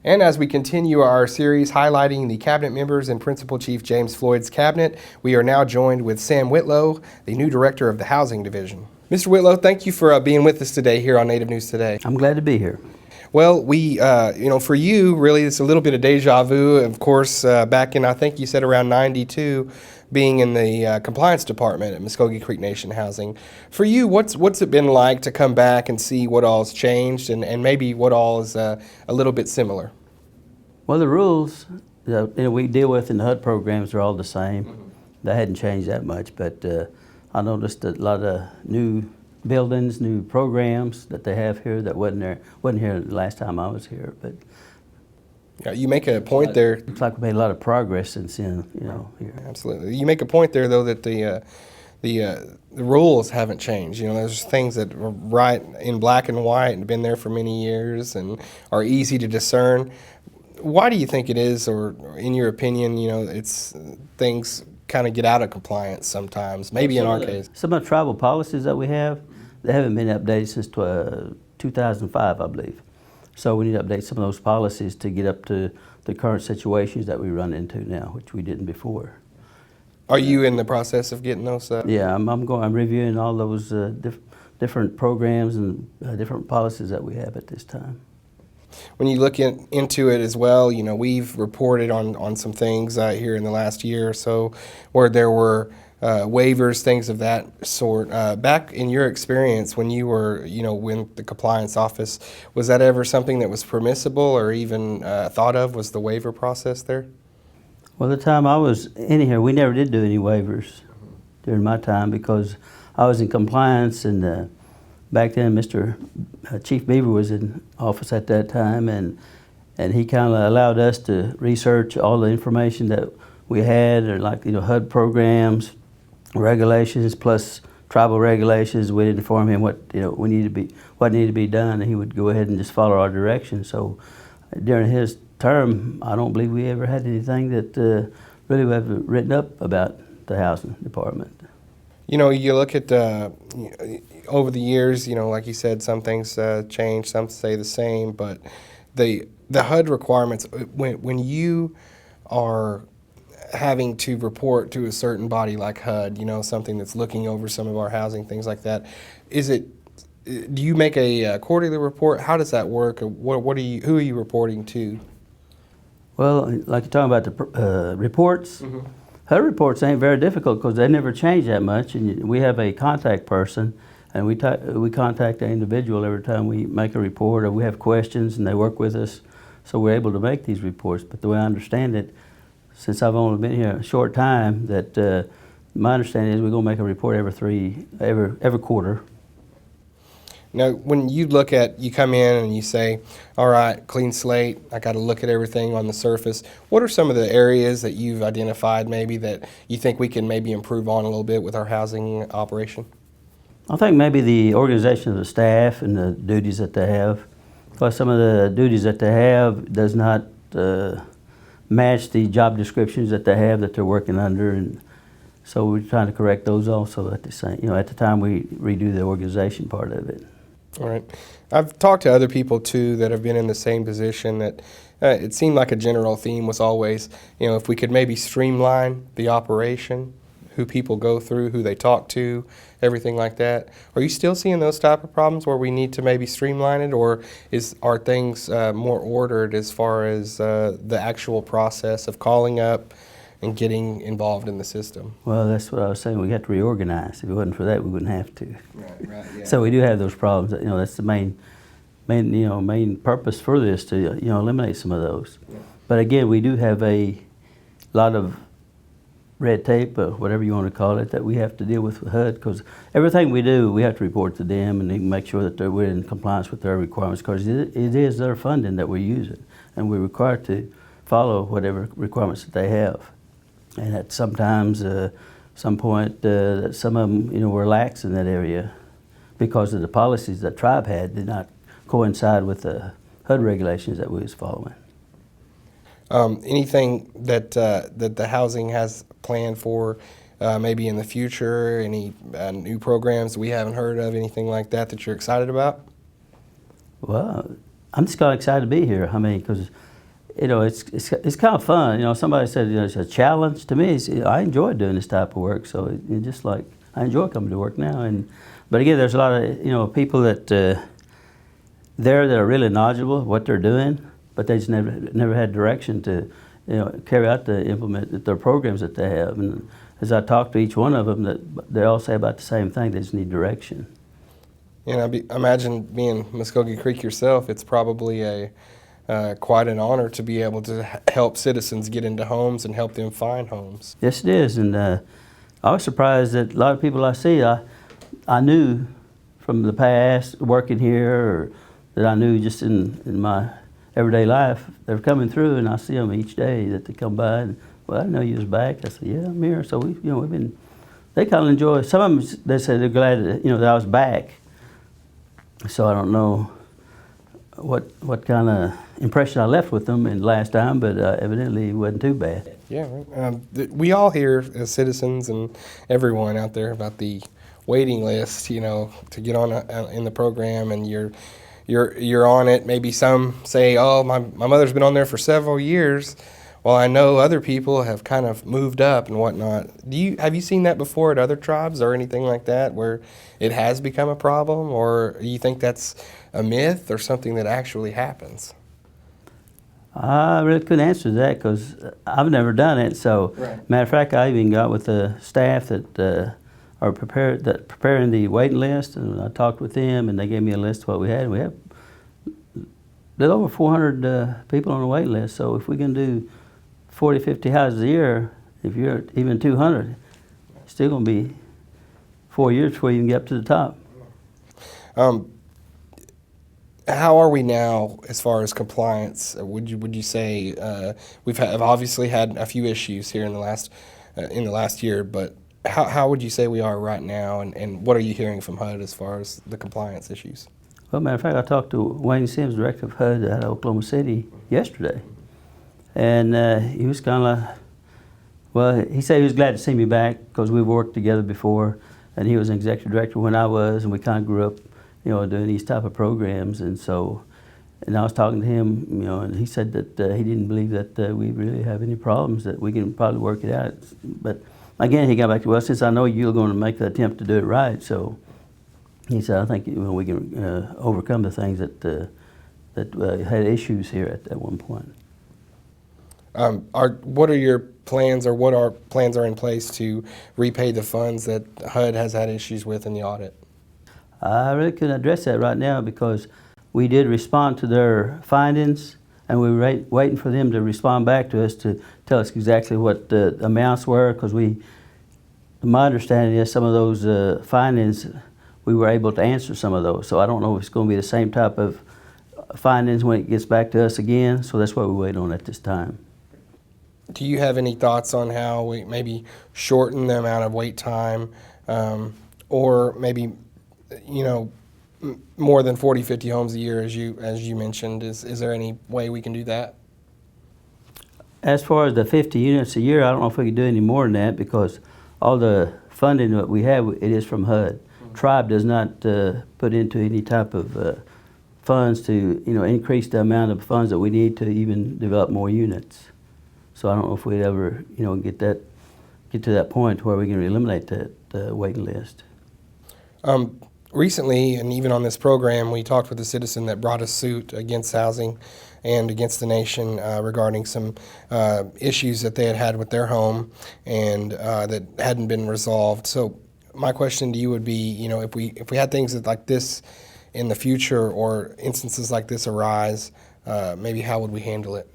And as we continue our series highlighting the cabinet members in Principal Chief James Floyd's cabinet, we are now joined with Sam Whitlow, the new director of the Housing Division. Mr. Whitlow, thank you for being with us today here on Native News Today. I'm glad to be here. Well, for you, really, it's a little bit of deja vu. Of course, back in, I think you said around 92, being in the compliance department at Mvskoke Creek Nation Housing. For you, what's it been like to come back and see what all's changed and maybe what all is a little bit similar? Well, the rules that we deal with in the HUD programs are all the same. Mm-hmm. They hadn't changed that much, but I noticed a lot of new buildings, new programs that they have here that wasn't here the last time I was here. But yeah, you make a point there. Looks like we made a lot of progress since then, here. Absolutely. You make a point there, though, that the rules haven't changed. There's things that are right in black and white and been there for many years and are easy to discern. Why do you think it is, or in your opinion, it's things kind of get out of compliance sometimes, maybe in our case? Some of the tribal policies that we have, they haven't been updated since 2005, I believe. So we need to update some of those policies to get up to the current situations that we run into now, which we didn't before. Are you in the process of getting those? Yeah, I'm reviewing all those different programs and different policies that we have at this time. When you look into it as well, we've reported on some things here in the last year or so where there were waivers, things of that sort. Back in your experience when you were, when the compliance office, was that ever something that was permissible or even thought of? Was the waiver process there? Well, the time I was in here, we never did do any waivers during my time because I was in compliance, and back then Mr. Chief Beaver was in office at that time, and he kind of allowed us to research all the information that we had, or like HUD programs, regulations, plus tribal regulations. We'd inform him what needed to be done, and he would go ahead and just follow our direction. So during his term, I don't believe we ever had anything that really was written up about the housing department. You look at over the years, like you said, some things change, some stay the same, but the HUD requirements, when you are having to report to a certain body like HUD, something that's looking over some of our housing, things like that, do you make a quarterly report? How does that work? Who are you reporting to? Well, like you're talking about the reports, mm-hmm. HUD reports ain't very difficult because they never change that much, and we have a contact person, and we contact the individual every time we make a report or we have questions, and they work with us, so we're able to make these reports. But the way I understand it, since I've only been here a short time, that my understanding is we're going to make a report every quarter. Now, when you come in and you say, all right, clean slate, I got to look at everything on the surface, what are some of the areas that you've identified maybe that you think we can maybe improve on a little bit with our housing operation? I think maybe the organization of the staff and the duties that they have. Because some of the duties that they have does not match the job descriptions that they have that they're working under, and so we're trying to correct those also at the time we redo the organization part of it. All right. I've talked to other people too that have been in the same position that it seemed like a general theme was always, if we could maybe streamline the operation, who people go through, who they talk to, everything like that. Are you still seeing those type of problems where we need to maybe streamline it, or are things more ordered as far as the actual process of calling up and getting involved in the system? Well, that's what I was saying. We have to reorganize. If it wasn't for that, we wouldn't have to. Right, yeah. So we do have those problems. That's the main purpose for this, to eliminate some of those. Yeah. But again, we do have a lot of red tape, or whatever you want to call it, that we have to deal with HUD, because everything we do, we have to report to them and make sure that we're in compliance with their requirements, because it is their funding that we're using, and we're required to follow whatever requirements that they have. And at sometimes, some point, some of them, were lax in that area because of the policies that tribe had did not coincide with the HUD regulations that we was following. Anything that the housing has planned for maybe in the future? Any new programs we haven't heard of? Anything like that you're excited about? Well, I'm just kind of excited to be here. I mean, because it's kind of fun. Somebody said it's a challenge. To me, I enjoy doing this type of work. So it just like I enjoy coming to work now. But again, there's a lot of people that there that are really knowledgeable of what they're doing, but they just never had direction to carry out implement their programs that they have. And as I talk to each one of them, that they all say about the same thing. They just need direction. Imagine being Mvskoke Creek yourself. It's probably quite an honor to be able to help citizens get into homes and help them find homes. Yes, it is. And I was surprised that a lot of people I see, I knew from the past working here, or that I knew just in my everyday life, they're coming through, and I see them each day that they come by. And, well, I didn't know you was back. I said, yeah, I'm here. So we've been. They kind of enjoy. Some of them, they say they're glad that I was back. So I don't know what kind of impression I left with them in the last time, but evidently it wasn't too bad. Yeah, we all hear as citizens and everyone out there about the waiting list, to get on in the program, and you're on it. Maybe some say, oh, my mother's been on there for several years. Well, I know other people have kind of moved up and whatnot. Have you seen that before at other tribes or anything like that, where it has become a problem, or you think that's a myth or something that actually happens? I really couldn't answer that because I've never done it. So, right. Matter of fact, I even got with the staff that are preparing the waiting list, and I talked with them, and they gave me a list of what we had. We have a little over 400 people on the waiting list. So if we can do 40, 50 houses a year, if you're even 200, it's still going to be 4 years before you can get up to the top. How are we now as far as compliance? Would you say we've obviously had a few issues here in the last year, but how would you say we are right now, and what are you hearing from HUD as far as the compliance issues? Well, matter of fact, I talked to Wayne Sims, director of HUD out of Oklahoma City, yesterday. And he was kind of he said he was glad to see me back because we've worked together before, and he was an executive director when I was, and we kind of grew up, doing these type of programs. And I was talking to him, and he said that he didn't believe that we really have any problems, that we can probably work it out. But again, he got back to, well, since I know you're going to make the attempt to do it right, so he said, I think we can overcome the things that had issues here at one point. What are your plans, or what our plans are in place to repay the funds that HUD has had issues with in the audit? I really couldn't address that right now because we did respond to their findings, and we were waiting for them to respond back to us to tell us exactly what the amounts were, because my understanding is some of those findings, we were able to answer some of those. So I don't know if it's going to be the same type of findings when it gets back to us again, so that's what we're waiting on at this time. Do you have any thoughts on how we maybe shorten the amount of wait time, or maybe, more than 40, 50 homes a year, as you mentioned? Is there any way we can do that? As far as the 50 units a year, I don't know if we can do any more than that, because all the funding that we have, it is from HUD. Mm-hmm. Tribe does not put into any type of funds to increase the amount of funds that we need to even develop more units. So I don't know if we'd ever get to that point where we can eliminate that waiting list. Recently, and even on this program, we talked with a citizen that brought a suit against housing and against the nation regarding some issues that they had with their home and that hadn't been resolved. So my question to you would be, if we had things like this in the future, or instances like this arise, maybe how would we handle it?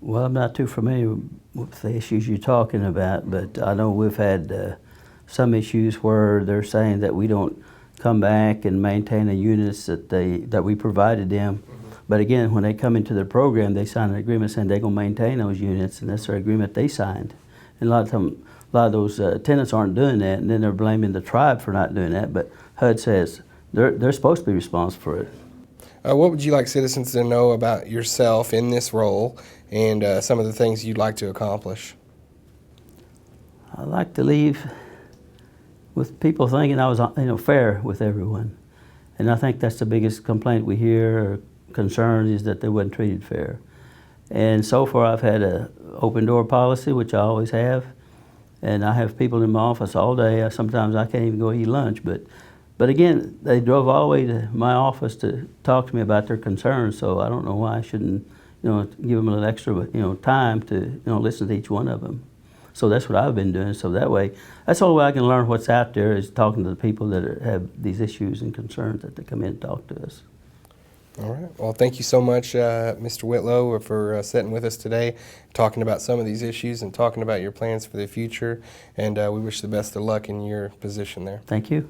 Well, I'm not too familiar with the issues you're talking about, but I know we've had some issues where they're saying that we don't come back and maintain the units that we provided them. Mm-hmm. But again, when they come into the program, they sign an agreement saying they're going to maintain those units, and that's their agreement they signed. And a lot of those tenants aren't doing that, and then they're blaming the tribe for not doing that. But HUD says they're supposed to be responsible for it. What would you like citizens to know about yourself in this role, and some of the things you'd like to accomplish? I'd like to leave with people thinking I was fair with everyone. And I think that's the biggest complaint we hear, or concerns is that they wasn't treated fair. And so far I've had a open door policy, which I always have, and I have people in my office all day. Sometimes I can't even go eat lunch, but again, they drove all the way to my office to talk to me about their concerns, so I don't know why I shouldn't, give them a little extra, time to, listen to each one of them. So that's what I've been doing. So that way, that's the only way I can learn what's out there is talking to the people that have these issues and concerns that they come in and talk to us. All right. Well, thank you so much, Mr. Whitlow, for sitting with us today, talking about some of these issues and talking about your plans for the future. And we wish the best of luck in your position there. Thank you.